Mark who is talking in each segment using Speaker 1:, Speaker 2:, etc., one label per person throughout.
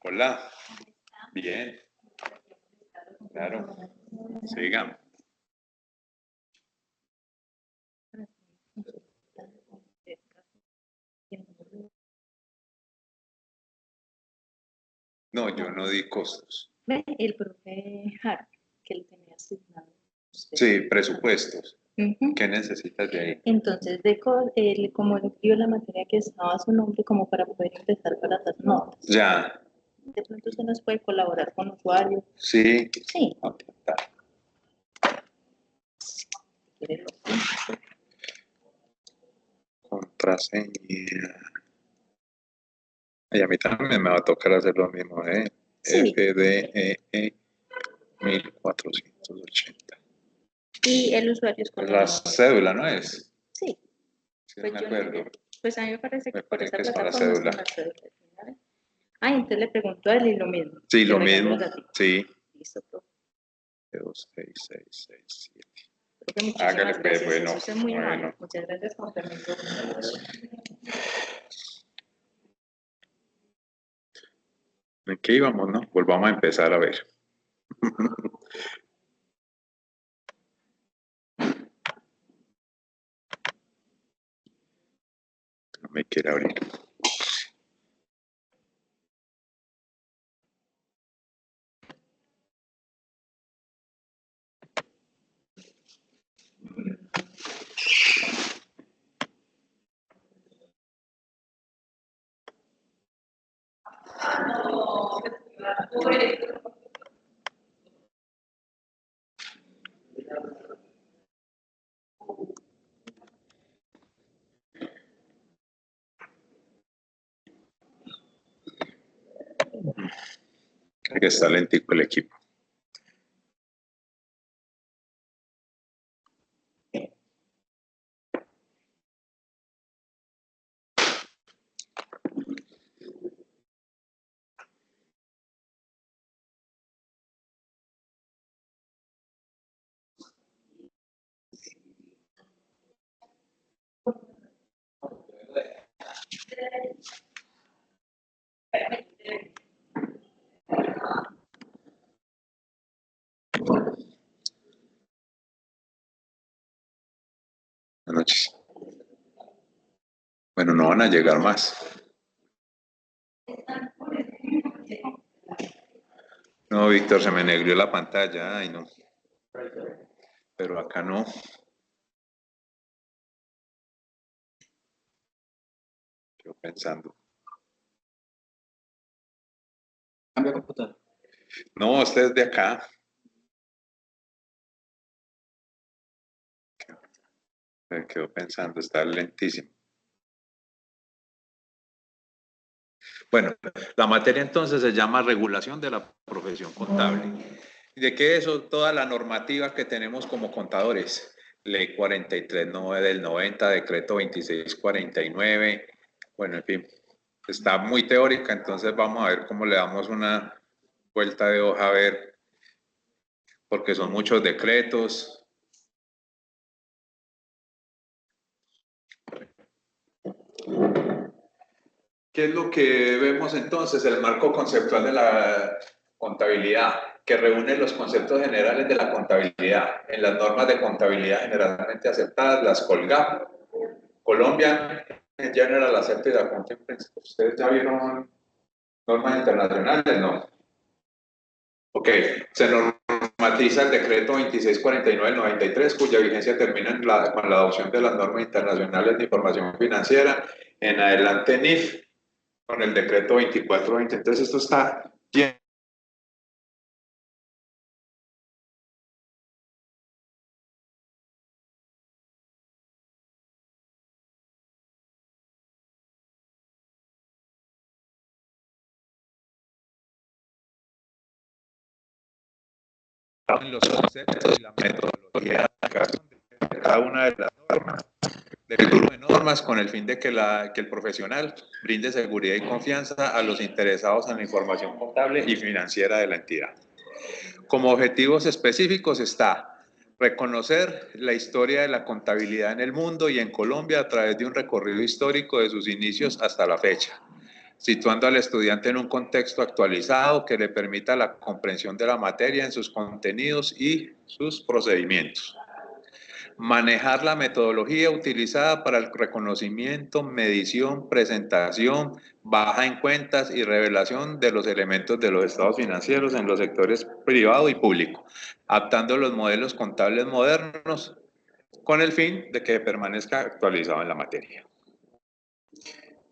Speaker 1: Hola, bien, claro, sigamos. No, yo no di costos.
Speaker 2: El profe Hart, que lo tenía asignado.
Speaker 1: Sí, presupuestos. ¿Qué necesitas de ahí?
Speaker 2: Entonces, como él dio la materia que estaba a su nombre, como para poder empezar para las notas.
Speaker 1: Ya.
Speaker 2: De pronto usted nos puede colaborar con usuarios.
Speaker 1: Sí.
Speaker 2: Sí.
Speaker 1: Okay, contraseña. Y a mí también me va a tocar hacer lo mismo, ¿eh?
Speaker 2: Sí.
Speaker 1: FDEE 1480.
Speaker 2: Y el usuario es con
Speaker 1: la cédula, ¿no es?
Speaker 2: Sí.
Speaker 1: Sí, pues me acuerdo.
Speaker 2: Pues a mí me parece que por esa
Speaker 1: que es con la
Speaker 2: plataforma
Speaker 1: cédula.
Speaker 2: Entonces le pregunto a él y lo mismo.
Speaker 1: Sí, lo mismo. Sí.
Speaker 2: Listo, profe.
Speaker 1: 26667.
Speaker 2: Hágale, pues,
Speaker 1: bueno.
Speaker 2: Eso es muy bueno. Muchas gracias por permitirme.
Speaker 1: ¿En qué íbamos, no? Volvamos a empezar a ver. No me quiere abrir. Que está lentico el equipo. Buenas noches. Bueno, no van a llegar más. No, Víctor, se me negrió la pantalla. Ay, no. Pero acá no. Yo pensando.
Speaker 3: Cambia computador.
Speaker 1: No, usted es de acá. Me quedo pensando, está lentísimo. Bueno, la materia entonces se llama regulación de la profesión contable. ¿Y de qué es eso? Toda la normativa que tenemos como contadores. Ley 43.9 del 90, decreto 2649. Bueno, en fin, está muy teórica, entonces vamos a ver cómo le damos una vuelta de hoja a ver, porque son muchos decretos. ¿Qué es lo que vemos entonces? El marco conceptual de la contabilidad, que reúne los conceptos generales de la contabilidad en las normas de contabilidad generalmente aceptadas, las COLGAP, Colombian General Accepted Accounting Principles. ¿Ustedes ya vieron normas internacionales? No. Ok, se normatiza el decreto 2649 del 93, cuya vigencia termina con la adopción de las normas internacionales de información financiera, en adelante NIF, con el decreto 2420. Entonces esto está bien. En los conceptos y la metodología de cada una de las normas, del grupo de normas, con el fin de que el profesional brinde seguridad y confianza a los interesados en la información contable y financiera de la entidad. Como objetivos específicos está reconocer la historia de la contabilidad en el mundo y en Colombia a través de un recorrido histórico de sus inicios hasta la fecha. situando al estudiante en un contexto actualizado que le permita la comprensión de la materia en sus contenidos y sus procedimientos. Manejar la metodología utilizada para el reconocimiento, medición, presentación, baja en cuentas y revelación de los elementos de los estados financieros en los sectores privado y público, adaptando los modelos contables modernos con el fin de que permanezca actualizado en la materia.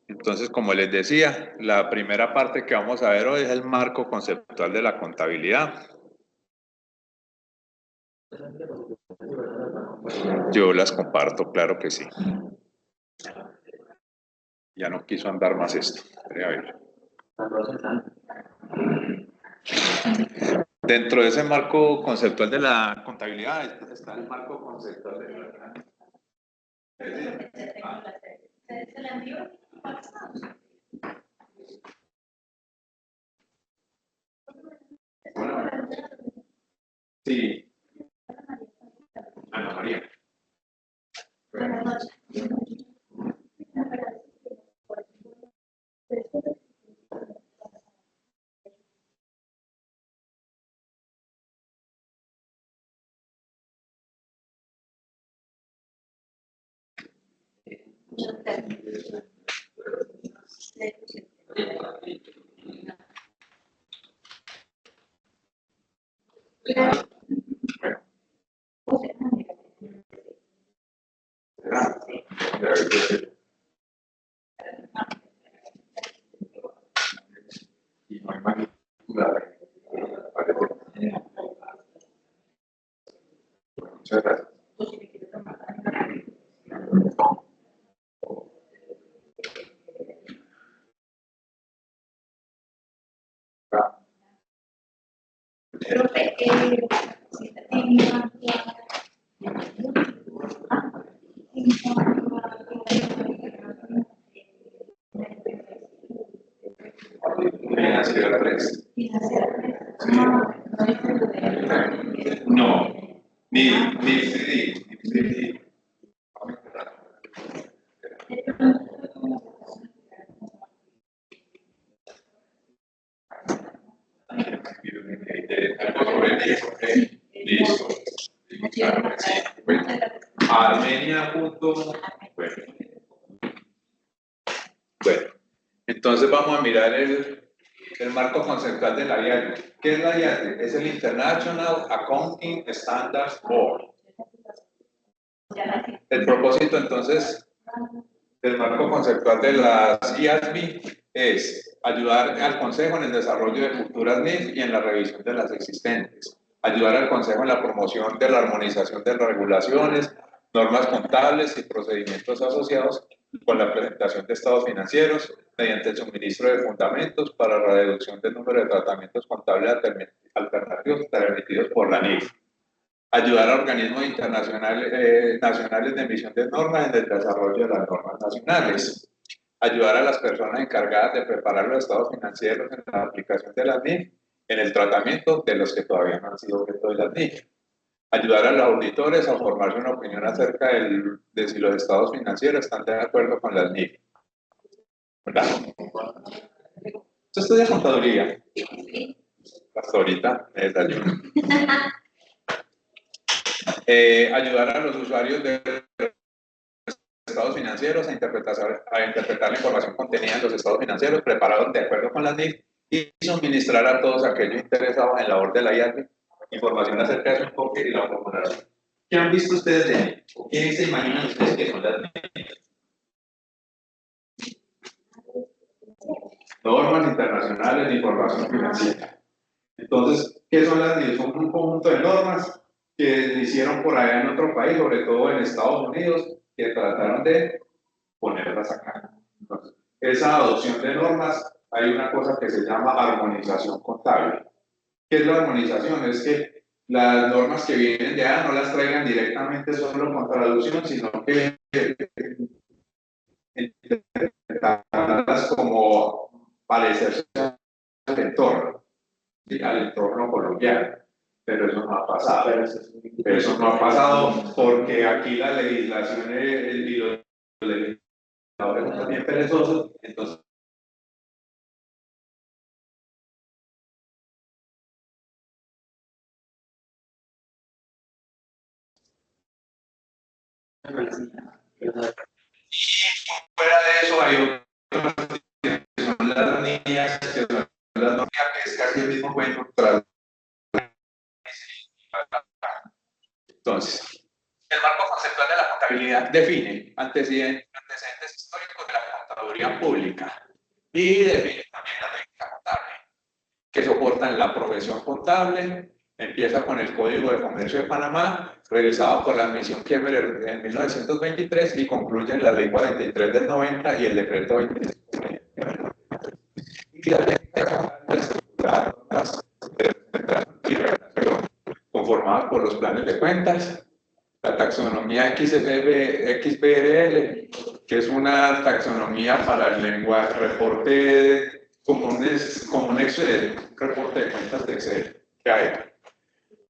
Speaker 1: Entonces, como les decía, la primera parte que vamos a ver hoy es el marco conceptual de la contabilidad. Yo las comparto, claro que sí. Ya no quiso andar más esto. A ver. Dentro de ese marco conceptual de la contabilidad está el marco conceptual de la... Sí. Ana María.
Speaker 2: Buenas noches.
Speaker 1: Muchas gracias.
Speaker 2: Profe,
Speaker 1: Financiera 3. No, ni CD. Listo. Claro, sí. Bueno, Armenia. Bueno, entonces vamos a mirar el marco conceptual de la IAT. ¿Qué es la IAT? Es el International Accounting Standards Board. El propósito entonces del marco conceptual de las IASB es ayudar al Consejo en el desarrollo de futuras NIF y en la revisión de las existentes, ayudar al Consejo en la promoción de la armonización de las regulaciones, normas contables y procedimientos asociados con la presentación de estados financieros mediante el suministro de fundamentos para la reducción del número de tratamientos contables alternativos permitidos por la NIF. Ayudar a organismos internacionales nacionales de emisión de normas en el desarrollo de las normas nacionales. Ayudar a las personas encargadas de preparar los estados financieros en la aplicación de las NIF, en el tratamiento de los que todavía no han sido objeto de las NIF. Ayudar a los auditores a formarse una opinión acerca de si los estados financieros están de acuerdo con las NIF. ¿Verdad? ¿Usted estudia contaduría? Hasta ahorita me desayuno. Ayudar a los usuarios de estados financieros a interpretar la información contenida en los estados financieros preparados de acuerdo con las NIF y suministrar a todos aquellos interesados en la labor de la IASB información acerca de su enfoque y la formulación. ¿Qué han visto ustedes de NIF? ¿O quiénes se imaginan ustedes que son las NIF? Normas internacionales de información financiera. Entonces, ¿qué son las NIF? Son un conjunto de normas que se hicieron por allá en otro país, sobre todo en Estados Unidos, que trataron de ponerlas acá. Entonces, esa adopción de normas, hay una cosa que se llama armonización contable. ¿Qué es la armonización? Es que las normas que vienen de allá no las traigan directamente solo con traducción, sino que interpretarlas como parecerse al entorno, ¿sí? Al entorno colombiano. Pero eso no ha pasado. Pero eso no ha pasado porque aquí la legislación y los legisladores son bien perezosos, entonces Fuera de eso hay otras que son las líneas, que son las normas, que es casi el mismo cuento. Entonces, el marco conceptual de la contabilidad define antecedentes históricos de la contaduría pública y define también la técnica contable, que soportan la profesión contable. Empieza con el Código de Comercio de Panamá, revisado por la Misión Kemmerer en 1923 y concluye en la Ley 43 del 90 y el Decreto 23. Y la técnica conformada por los planes de cuentas, la taxonomía XBRL, que es una taxonomía para el lenguaje, reporte como un Excel, un reporte de cuentas de Excel que hay,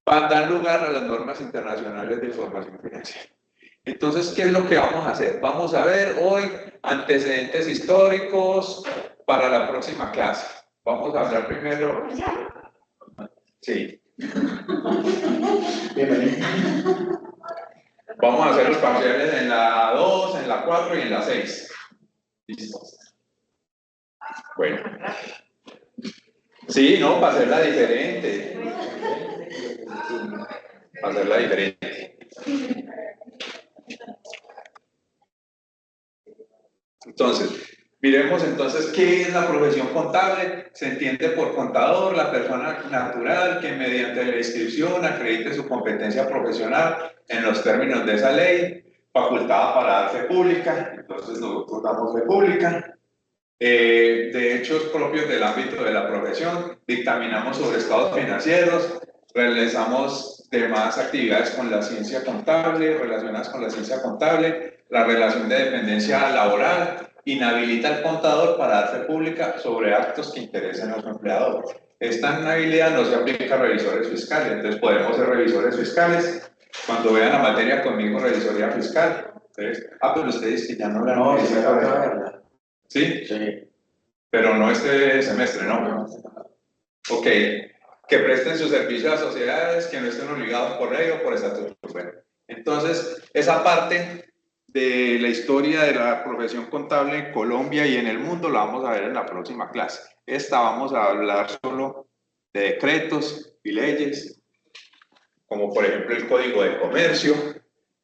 Speaker 1: para dar lugar a las normas internacionales de información financiera. Entonces, ¿qué es lo que vamos a hacer? Vamos a ver hoy antecedentes históricos para la próxima clase. Vamos a hablar primero. Sí. Vamos a hacer los parciales en la 2, en la 4 y en la 6. Listo. Bueno. Sí, no, para hacerla diferente. Para hacerla diferente. Entonces, miremos entonces qué es la profesión contable. Se entiende por contador la persona natural que mediante la inscripción acredite su competencia profesional en los términos de esa ley, facultada para dar fe pública. Entonces nosotros damos fe pública. De hechos propios del ámbito de la profesión, dictaminamos sobre estados financieros, realizamos demás actividades con la ciencia contable, relacionadas con la ciencia contable, la relación de dependencia laboral, inhabilita al contador para dar fe pública sobre actos que interesen a su empleador. Esta inhabilidad no se aplica a revisores fiscales, entonces podemos ser revisores fiscales. Cuando vean la materia conmigo, revisoría fiscal. Entonces, pero ustedes que ya no la han visto. ¿Sí? Sí. Pero no este semestre, ¿no? Ok. Que presten su servicio a sociedades que no estén obligados por ley o por estatuto. Bueno, entonces, esa parte de la historia de la profesión contable en Colombia y en el mundo la vamos a ver en la próxima clase. Esta vamos a hablar solo de decretos y leyes, como por ejemplo el Código de Comercio,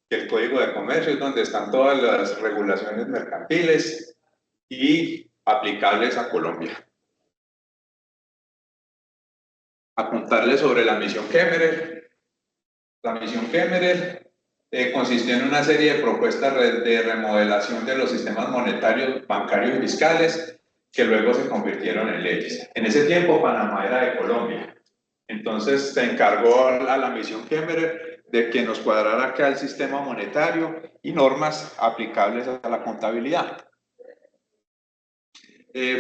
Speaker 1: que el Código de Comercio es donde están todas las regulaciones mercantiles y aplicables a Colombia. A contarles sobre la misión Kemmerer. La misión Kemmerer consistió en una serie de propuestas de remodelación de los sistemas monetarios, bancarios y fiscales que luego se convirtieron en leyes. En ese tiempo Panamá era de Colombia. Entonces se encargó a la misión Kemmerer de que nos cuadrara acá el sistema monetario y normas aplicables a la contabilidad.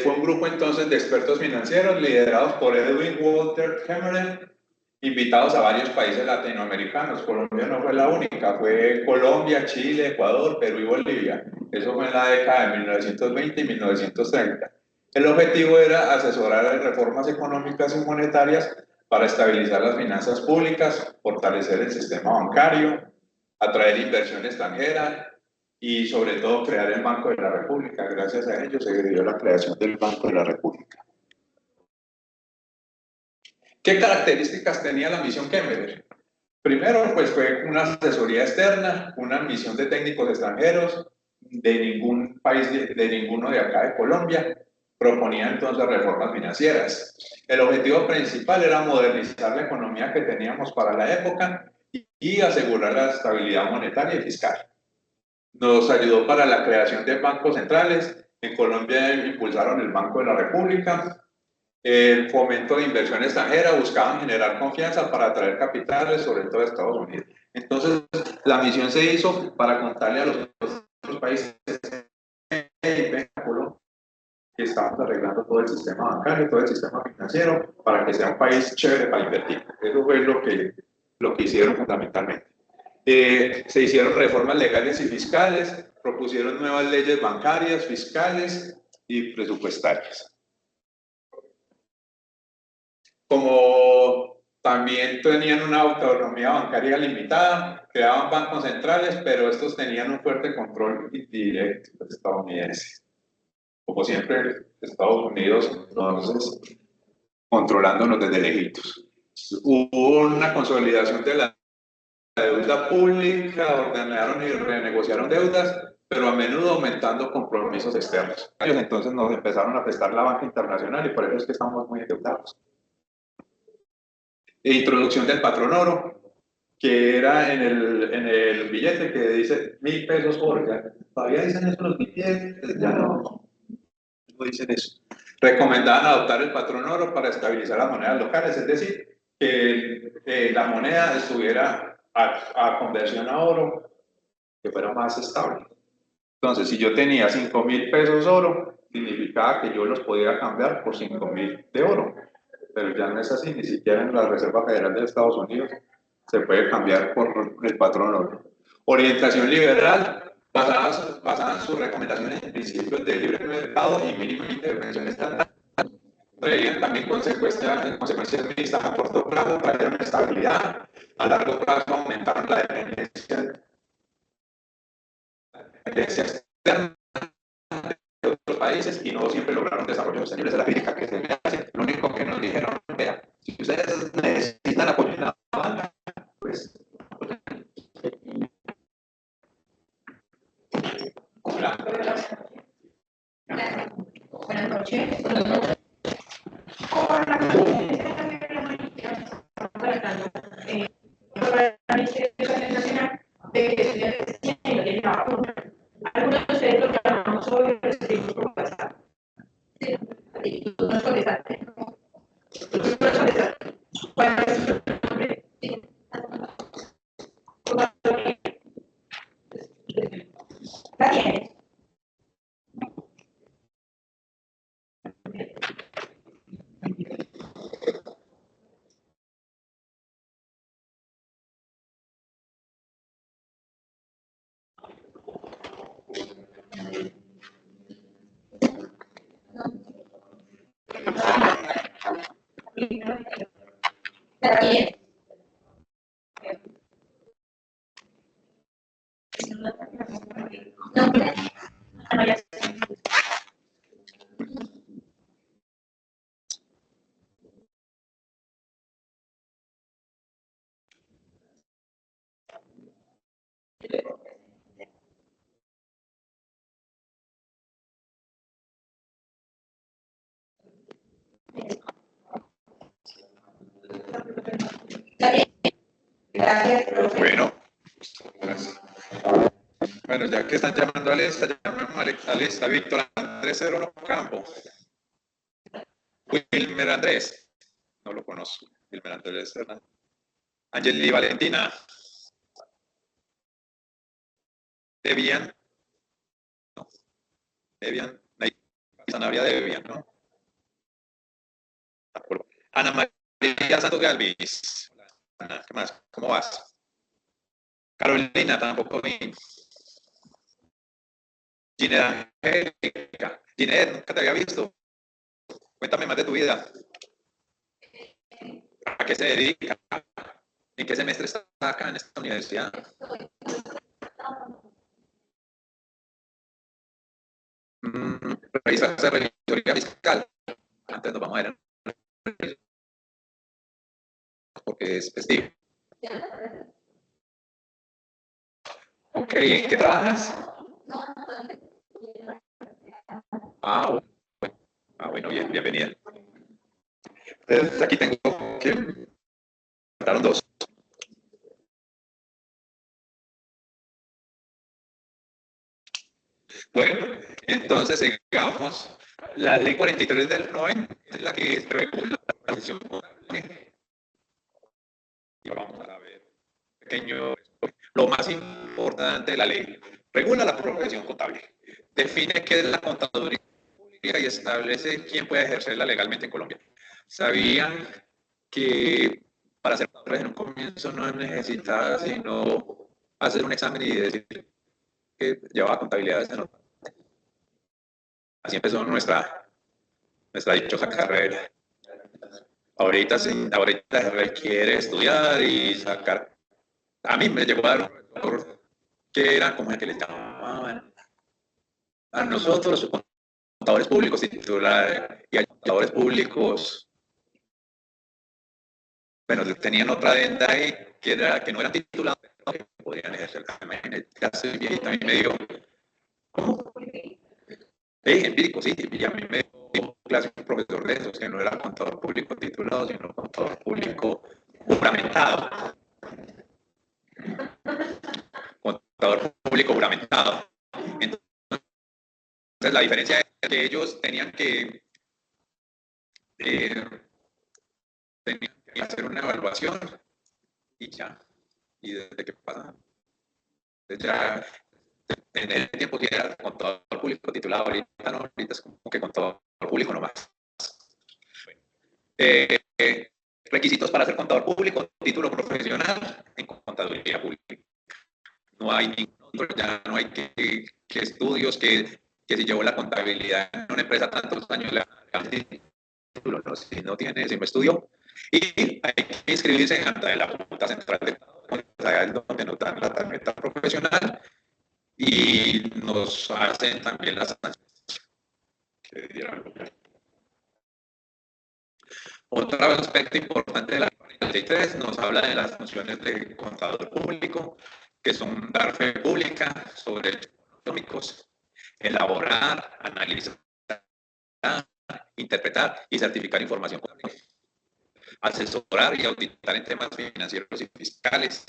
Speaker 1: Fue un grupo entonces de expertos financieros liderados por Edwin Walter Kemmerer, invitados a varios países latinoamericanos. Colombia no fue la única, fue Colombia, Chile, Ecuador, Perú y Bolivia. Eso fue en la década de 1920 y 1930. El objetivo era asesorar en reformas económicas y monetarias para estabilizar las finanzas públicas, fortalecer el sistema bancario, atraer inversión extranjera, y sobre todo crear el Banco de la República. Gracias a ello se dio la creación del Banco de la República. ¿Qué características tenía la misión Kemmerer? Primero, pues fue una asesoría externa, una misión de técnicos extranjeros de ningún país, de ninguno de acá de Colombia. Proponía entonces reformas financieras. El objetivo principal era modernizar la economía que teníamos para la época y asegurar la estabilidad monetaria y fiscal. Nos ayudó para la creación de bancos centrales. En Colombia impulsaron el Banco de la República. El fomento de inversión extranjera, buscaban generar confianza para atraer capitales, sobre todo de Estados Unidos. Entonces, la misión se hizo para contarle a los otros países que estamos arreglando todo el sistema bancario, todo el sistema financiero, para que sea un país chévere para invertir. Eso fue lo que hicieron fundamentalmente. Se hicieron reformas legales y fiscales, propusieron nuevas leyes bancarias, fiscales y presupuestarias. Como también tenían una autonomía bancaria limitada, creaban bancos centrales, pero estos tenían un fuerte control indirecto estadounidense. Como siempre, Estados Unidos, entonces, controlándonos desde lejitos. Hubo una consolidación de la deuda pública, ordenaron y renegociaron deudas, pero a menudo aumentando compromisos externos. Ellos entonces nos empezaron a prestar la banca internacional y por eso es que estamos muy endeudados. Introducción del patrón oro, que era en el billete que dice 1.000 pesos oro. ¿Ya? Todavía dicen eso los billetes, ya no dicen eso. Recomendaban adoptar el patrón oro para estabilizar las monedas locales, es decir, que la moneda estuviera a conversión a oro, que fuera más estable. Entonces, si yo tenía 5.000 pesos oro, significaba que yo los podía cambiar por 5.000 de oro. Pero ya no es así, ni siquiera en la Reserva Federal de Estados Unidos se puede cambiar por el patrón oro. Orientación liberal, basada en sus recomendaciones en principios de libre mercado y mínima intervención estatal. Traían también consecuencias mixtas a corto plazo, trajeron estabilidad, a largo plazo aumentaron la dependencia externa de otros países y no siempre lograron desarrollo sostenible. Esa es la crítica que se le hace. Lo único que nos dijeron, vea, si ustedes necesitan apoyo en la banca, pues... Hola.
Speaker 4: Buenas noches. Algunos de ustedes lo llamamos hoy los escritos por WhatsApp. Sí, tú nos contestaste. Tú nos contestaste. ¿Cuál es tu nombre? Sí. ¿La tienes? ¿La tienes? ¿Nombre? María. Gracias.
Speaker 1: Bueno, ya que están llamando a Alesta, llamamos a Alesta. Víctor Andrés Cerón Campo. Wilmer Andrés, no lo conozco. Wilmer Andrés Cerón. Angeli Valentina. Debian. No. Debian. Sanabria Debian, ¿no? Ana María Santos Galvis. Ana, ¿qué más? ¿Cómo vas? Carolina, tampoco vi. Ginette Angélica. Ginette, nunca te había visto. Cuéntame más de tu vida. ¿A qué se dedica? ¿En qué semestre está acá en esta universidad? Revisas de revisoría fiscal. Antes nos vamos a ver porque es festivo. Ok, ¿en qué trabajas? Bueno, bien, bienvenida. Entonces, aquí tengo que faltaron dos. Bueno, entonces sigamos. La ley 43 del 90 es la que regula la profesión contable. Y vamos a ver, pequeño, lo más importante de la ley. Regula la profesión contable. Define qué es la contaduría y establece quién puede ejercerla legalmente en Colombia. ¿Sabían que para ser contadores en un comienzo no necesitaba sino hacer un examen y decir que llevaba contabilidad? Así empezó nuestra dichosa carrera. Ahorita, ahorita se requiere estudiar y sacar. A mí me llegó a dar un profesor que era como el que le llamaban a nosotros contadores públicos titulares y hay contadores públicos, bueno, tenían otra adenda ahí que era que no eran titulados, pero que podían ejercer. Ya soy viejita, a mí me dijo, ¿cómo? Empírico, sí, y a mí me dio clase un profesor de esos, que no era contador público titulado, sino contador público juramentado. Contador público juramentado. Entonces, la diferencia es que ellos tenían que hacer una evaluación y ya. Y desde que pasa, ya en el tiempo que era contador público titulado, ahorita no, ahorita es como que contador público nomás. Requisitos para ser contador público, título profesional en contaduría pública. No hay ningún otro, ya no hay que estudios, que si llevó la contabilidad en una empresa tantos años, le dan título, no, si no tiene, si no estudió. Y hay que inscribirse ante la Junta Central de Estado, donde nos dan la tarjeta profesional y nos hacen también las sanciones que dieron lugar. Otro aspecto importante de la 43 nos habla de las funciones de contador público, que son dar fe pública sobre hechos económicos, elaborar, analizar, interpretar y certificar información contable, asesorar y auditar en temas financieros y fiscales.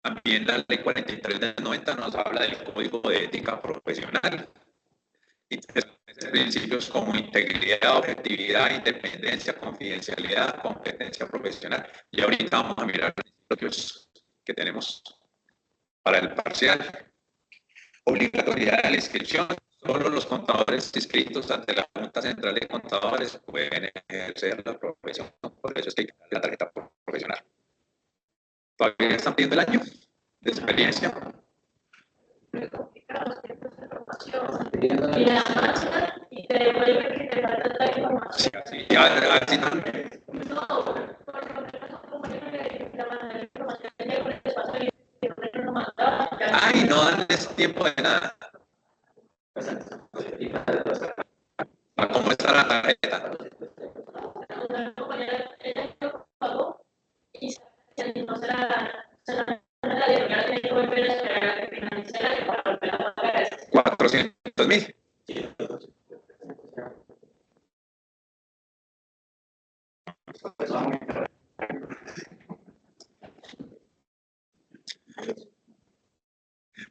Speaker 1: También la ley 43 del 90 nos habla del Código de Ética Profesional. Principios como integridad, objetividad, independencia, confidencialidad, competencia profesional. Y ahorita vamos a mirar los principios que tenemos para el parcial. Obligatoriedad de la inscripción. Solo los contadores inscritos ante la Junta Central de Contadores pueden ejercer la profesión. Por eso es que hay que darle la tarjeta profesional. Todavía están pidiendo el año de experiencia.
Speaker 4: Muy complicado, tiempos de formación, y la máquina, y te devuelve que te falta otra información.
Speaker 1: Sí, así también.
Speaker 4: No, por ejemplo, como yo le la información de les paso y no mandaba.
Speaker 1: Ay, no darles tiempo de nada. ¿Cómo está la tarjeta?
Speaker 4: Ella lo pagó y no se la dieron, ya tenía que volver a esperar a que financiara y para volver a pagar.
Speaker 1: 400.000.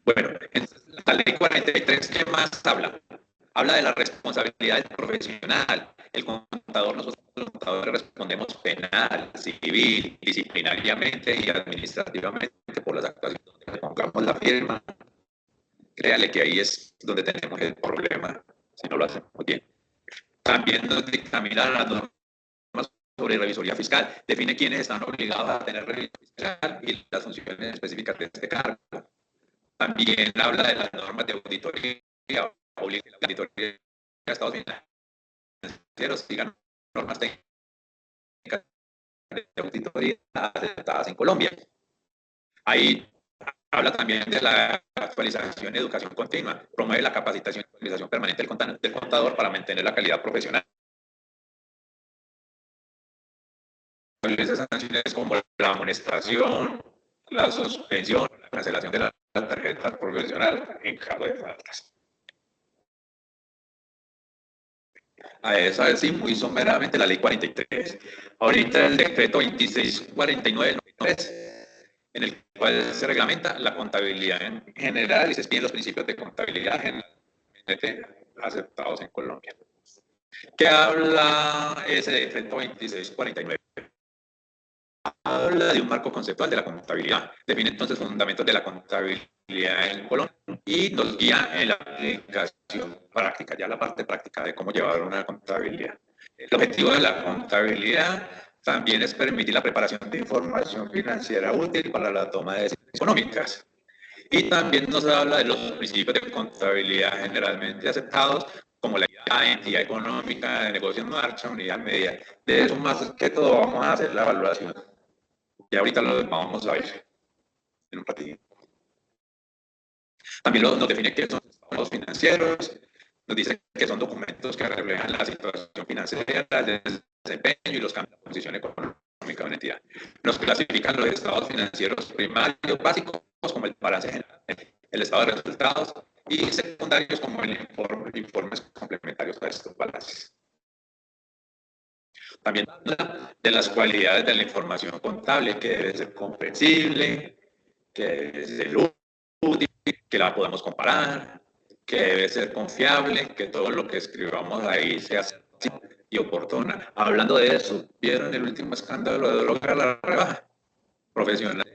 Speaker 1: Bueno, entonces, la ley 43, ¿qué más habla? Habla de la responsabilidad profesional. El contador, nosotros los contadores respondemos penal, civil, disciplinariamente y administrativamente por las actuaciones donde pongamos la firma. Créale que ahí es donde tenemos el problema, si no lo hacemos bien. También nos dictamina las normas sobre revisoría fiscal, define quiénes están obligados a tener revisoría fiscal y las funciones específicas de este cargo. También habla de las normas de auditoría, obliga a la auditoría de estados financieros, sigan normas técnicas de auditoría aceptadas en Colombia. Ahí habla también de la actualización y educación continua, promueve la capacitación y actualización permanente del contador para mantener la calidad profesional. Esas sanciones como la amonestación, la suspensión, la cancelación de la tarjeta profesional en caso de faltas. A esa es sí, muy someramente la ley 43. Ahorita el decreto 2649 en el cual se reglamenta la contabilidad en general y se expiden los principios de contabilidad generalmente aceptados en Colombia. ¿Qué habla ese decreto 2649? Habla de un marco conceptual de la contabilidad, define entonces fundamentos de la contabilidad en Colombia y nos guía en la aplicación práctica, ya la parte práctica de cómo llevar una contabilidad. El objetivo de la contabilidad también es permitir la preparación de información financiera útil para la toma de decisiones económicas. Y también nos habla de los principios de contabilidad generalmente aceptados como la entidad económica, de negocio en marcha, unidad media. De eso más que todo vamos a hacer la evaluación. Y ahorita lo vamos a ver en un ratito. También nos define qué son estados financieros, nos dice que son documentos que reflejan la situación financiera, el desempeño y los cambios de posición económica de una entidad. Nos clasifican los estados financieros primarios básicos como el balance general, el estado de resultados, y secundarios como el informes complementarios a estos balances. También habla de las cualidades de la información contable, que debe ser comprensible, que debe ser útil, que la podamos comparar, que debe ser confiable, que todo lo que escribamos ahí sea y oportuna. Hablando de eso, ¿vieron el último escándalo de droga a la rebaja? Profesional,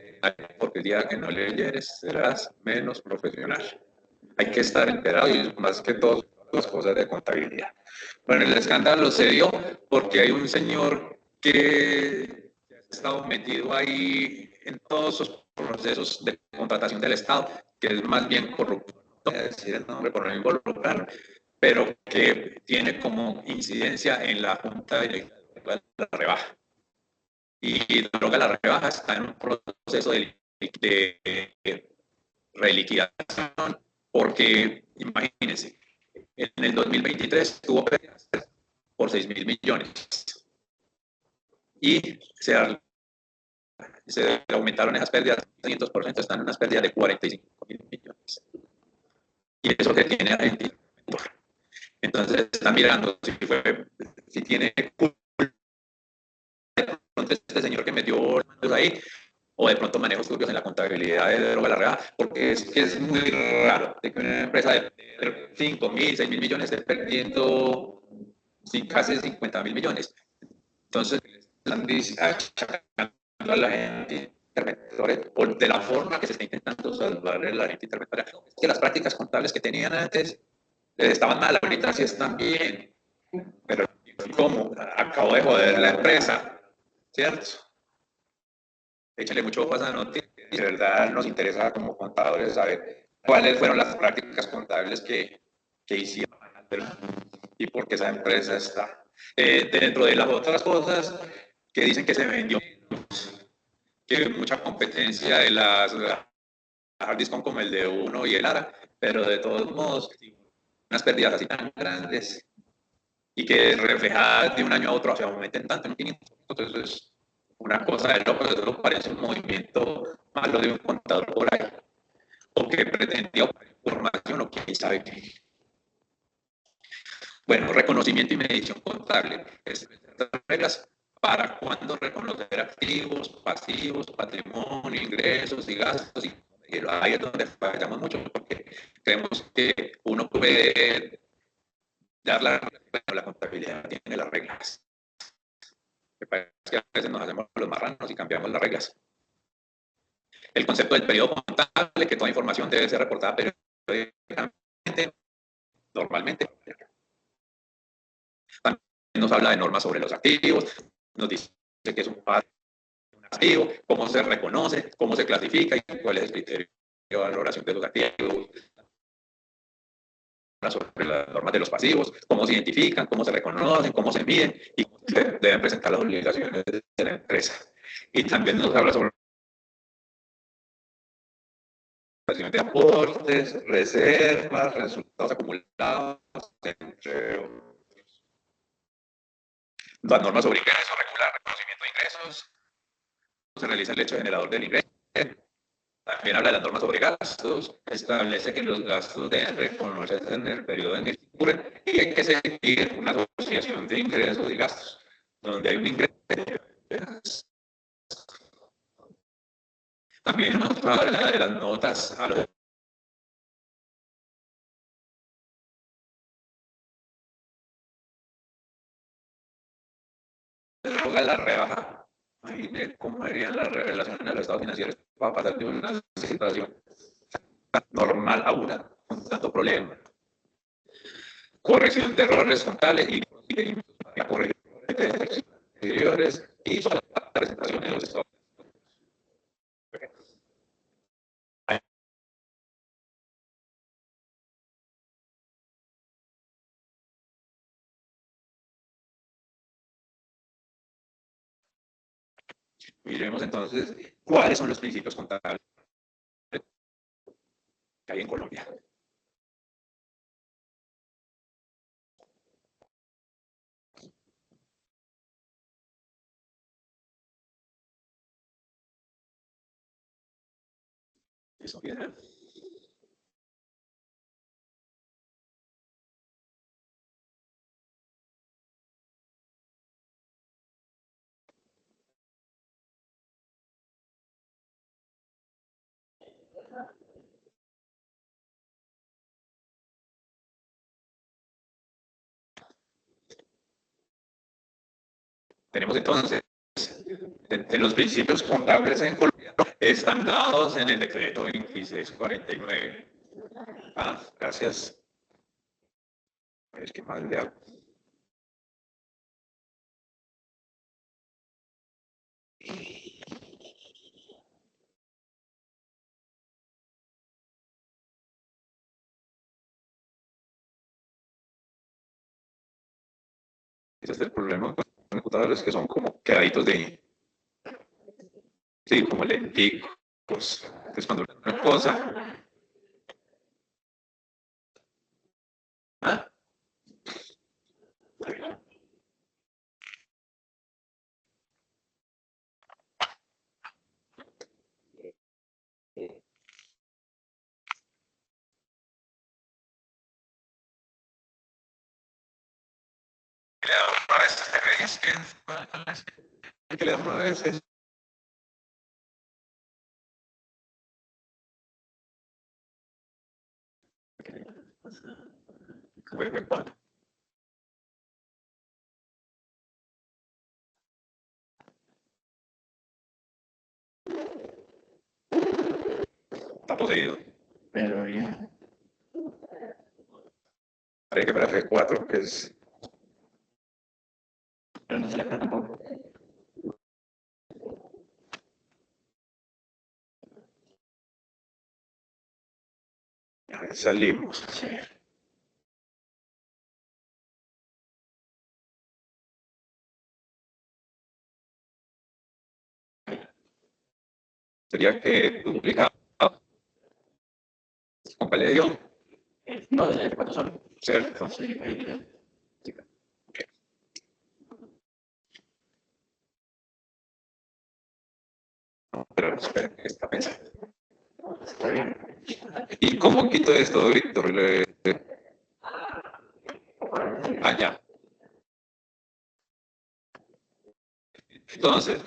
Speaker 1: porque el día que no leyeres serás menos profesional. Hay que estar enterado y más que todo las cosas de contabilidad. Bueno, el escándalo se dio porque hay un señor que ha estado metido ahí en todos esos procesos de contratación del Estado, que es más bien corrupto, no voy a decir el nombre por no involucrar, pero que tiene como incidencia en la Junta Directiva de la Rebaja. Y Droga la Rebaja está en un proceso de reliquidación, porque imagínense, en el 2023 tuvo pérdidas por 6.000 millones y se aumentaron esas pérdidas 300%, están en unas pérdidas de 45.000 millones. Y eso que tiene Argentina. Entonces están mirando si tiene este señor que metió ahí, o de pronto manejos turbios en la contabilidad de Droga la Rebaja, porque es muy raro de que una empresa de 5.000, 6.000 millones esté perdiendo casi 50.000 millones. Entonces, están achacando a la gente interventora, o de la forma que se está intentando salvar a la gente interventora, que las prácticas contables que tenían antes estaban mal, ahorita sí están bien, pero ¿cómo? Acabo de joder la empresa, ¿cierto? Échale mucho ojo a esa noticia. De verdad nos interesa como contadores saber cuáles fueron las prácticas contables que hicieron y por qué esa empresa está. Dentro de las otras cosas que dicen que se vendió, que mucha competencia de las hard disk como el de Uno y el ARA, pero de todos modos, unas pérdidas así tan grandes y que reflejadas de un año a otro se aumenten tanto en 500. Entonces, una cosa de loco, eso parece un movimiento malo de un contador por ahí, o que pretendía obtener información o quién sabe qué. Bueno, reconocimiento y medición contable. Reglas para cuándo reconocer activos, pasivos, patrimonio, ingresos y gastos. Y ahí es donde fallamos mucho, porque creemos que uno puede dar la contabilidad tiene las reglas. Me parece que a veces nos hacemos los marranos y cambiamos las reglas. El concepto del periodo contable, que toda información debe ser reportada periódicamente, normalmente. También nos habla de normas sobre los activos, nos dice que es un activo, cómo se reconoce, cómo se clasifica y cuál es el criterio de valoración de los activos, sobre las normas de los pasivos, cómo se identifican, cómo se reconocen, cómo se miden y cómo se deben presentar las obligaciones de la empresa. Y también nos habla sobre de aportes, reservas, resultados acumulados, entre otros. Las normas sobre ingresos, regular reconocimiento de ingresos, se realiza el hecho generador del ingreso. También habla de las normas sobre gastos, establece que los gastos deben reconocerse en el periodo en el que ocurren y hay que seguir una asociación de ingresos y gastos, donde hay un ingreso. También nos habla de las notas a los droga la rebaja. Imagínate cómo harían las revelaciones de los estados financieros para pasar de una situación normal a una con tanto problema. Corrección de errores contables y corregir errores anteriores y la presentación de los estados Miremos entonces cuáles son los principios contables que hay en Colombia. Eso viene. Tenemos entonces, de los principios contables en Colombia, están dados en el decreto 2649. Gracias. Es que más le hago. Ese es el problema con los computadores que son como quedaditos de, sí, como lenticos. Entonces cuando una cosa, ¿ah? Que le damos a veces. Está poseído. Pero bien. Hay que para F4, que es. Pero no se le para tampoco. A ver, salimos. Sí. Sería que duplicado. ¿Con cuál le dio? No, de F4 solo. Cierto. Pero espera, ¿qué está pensando? Está bien. ¿Y cómo quito esto, Víctor? Ya. Entonces,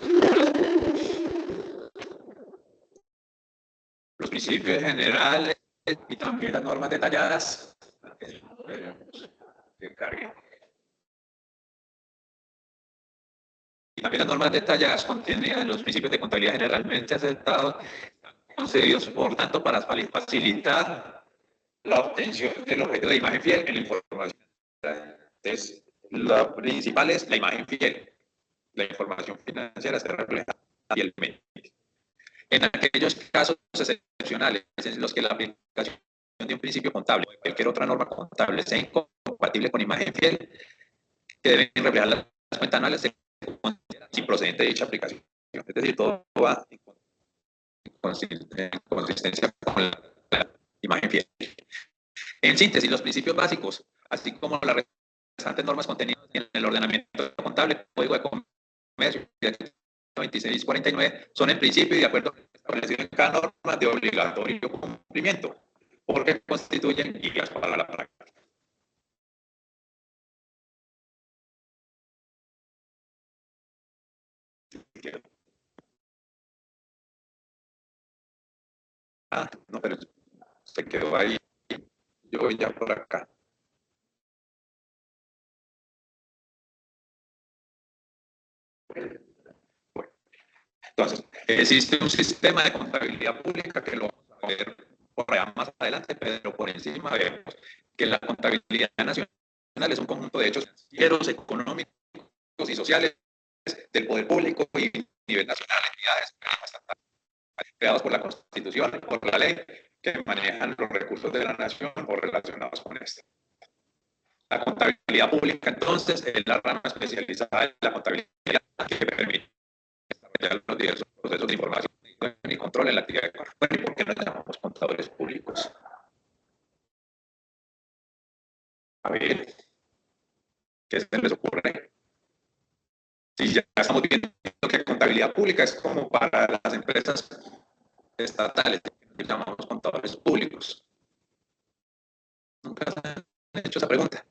Speaker 1: los principios generales y también las normas detalladas. Y también las normas detalladas contienen los principios de contabilidad generalmente aceptados, concedidos por tanto para facilitar la obtención del objeto de imagen fiel en la información. Entonces, lo principal es la imagen fiel. La información financiera se refleja fielmente. En aquellos casos excepcionales en los que la aplicación de un principio contable o cualquier otra norma contable sea incompatible con imagen fiel, que deben reflejar las cuentas anuales, se considera improcedente dicha aplicación. Es decir, todo va en consistencia con la imagen fiel. En síntesis, los principios básicos, así como las restantes normas contenidas en el ordenamiento contable, Código de Comercio y el 2649, son en principio y de acuerdo con lo establecido en cada norma de obligatorio cumplimiento, porque constituyen guías para la práctica. No, pero se quedó ahí. Yo voy ya por acá. Bueno, entonces, existe un sistema de contabilidad pública que lo vamos a ver por allá más adelante, pero por encima vemos que la contabilidad nacional es un conjunto de hechos financieros, económicos y sociales del poder público y a nivel nacional, entidades creados por la Constitución, por la ley, que manejan los recursos de la nación o relacionados con esto. La contabilidad pública, entonces, es la rama especializada de la contabilidad que permite desarrollar los diversos procesos de información y control en la actividad económica. Bueno, ¿y por qué nos llamamos contadores públicos? A ver, ¿qué se les ocurre? Si ya estamos viendo que contabilidad pública es como para las empresas estatales, que llamamos contadores públicos. Nunca se han hecho esa pregunta.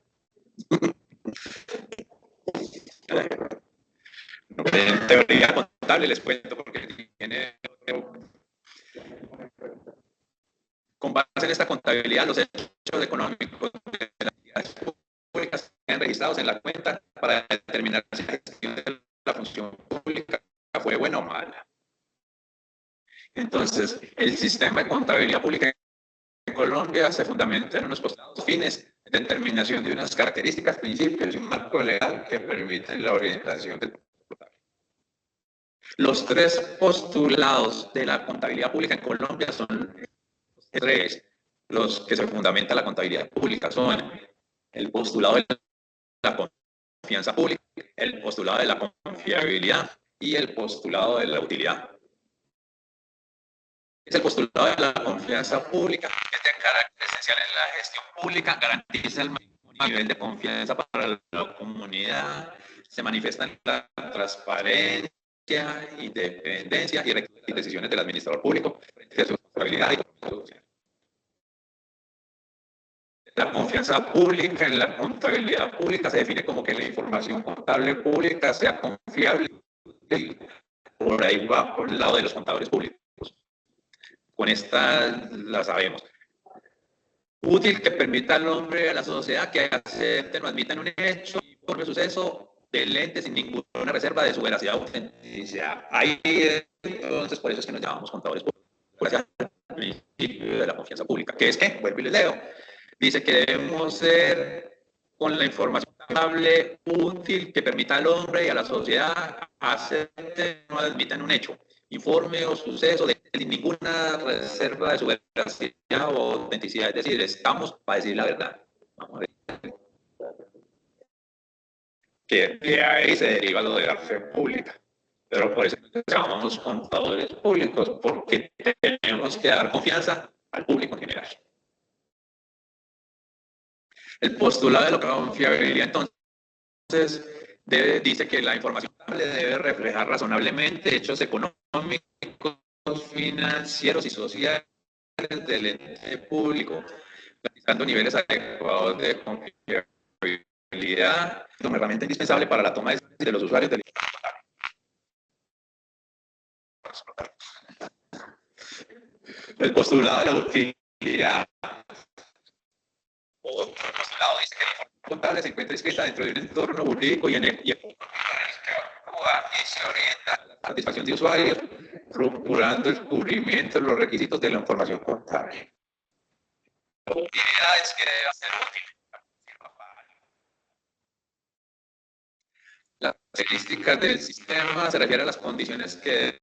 Speaker 1: En teoría contable les cuento porque tiene, con base en esta contabilidad, los hechos económicos de las entidades públicas quedan registrados en la cuenta para determinar si la gestión de la función pública fue buena o mala. Entonces, el sistema de contabilidad pública en Colombia se fundamenta en unos postulados fines de determinación de unas características, principios y un marco legal que permiten la orientación del contable. Los tres postulados de la contabilidad pública en Colombia son tres. Los que se fundamenta la contabilidad pública son el postulado de la confianza pública, el postulado de la confiabilidad y el postulado de la utilidad. Es el postulado de la confianza pública, que es de carácter esencial en la gestión pública, garantiza el máximo nivel de confianza para la comunidad, se manifiesta en la transparencia, independencia y decisiones del administrador público frente a su responsabilidad y compromiso social. La confianza pública en la contabilidad pública se define como que la información contable pública sea confiable y por ahí va por el lado de los contadores públicos. Con esta la sabemos. Útil, que permita al hombre, a la sociedad, que acepten o admitan un hecho por el suceso del ente sin ninguna reserva de su veracidad o autenticidad. Ahí, entonces, por eso es que nos llamamos contadores públicos. Gracias al principio de la confianza pública. ¿Qué es qué? Vuelvo y les leo. Dice que debemos ser con la información contable útil que permita al hombre y a la sociedad acepten o admitan un hecho, informe o suceso de ninguna reserva de su veracidad o autenticidad. Es decir, estamos para decir la verdad. Vamos a ver. Que de ahí se deriva lo de la fe pública. Pero por eso llamamos contadores públicos, porque tenemos que dar confianza al público en general. El postulado de la confiabilidad, entonces, dice que la información debe reflejar razonablemente hechos económicos, financieros y sociales del ente público, garantizando niveles adecuados de confiabilidad, una herramienta indispensable para la toma de decisiones de los usuarios del el postulado de la utilidad. Otro postulado dice que la información contable se encuentra inscrita dentro de un entorno jurídico y se orienta a la satisfacción de usuarios, procurando el cubrimiento de los requisitos de la información contable. La utilidad es que debe ser útil. Las características del sistema se refieren a las condiciones que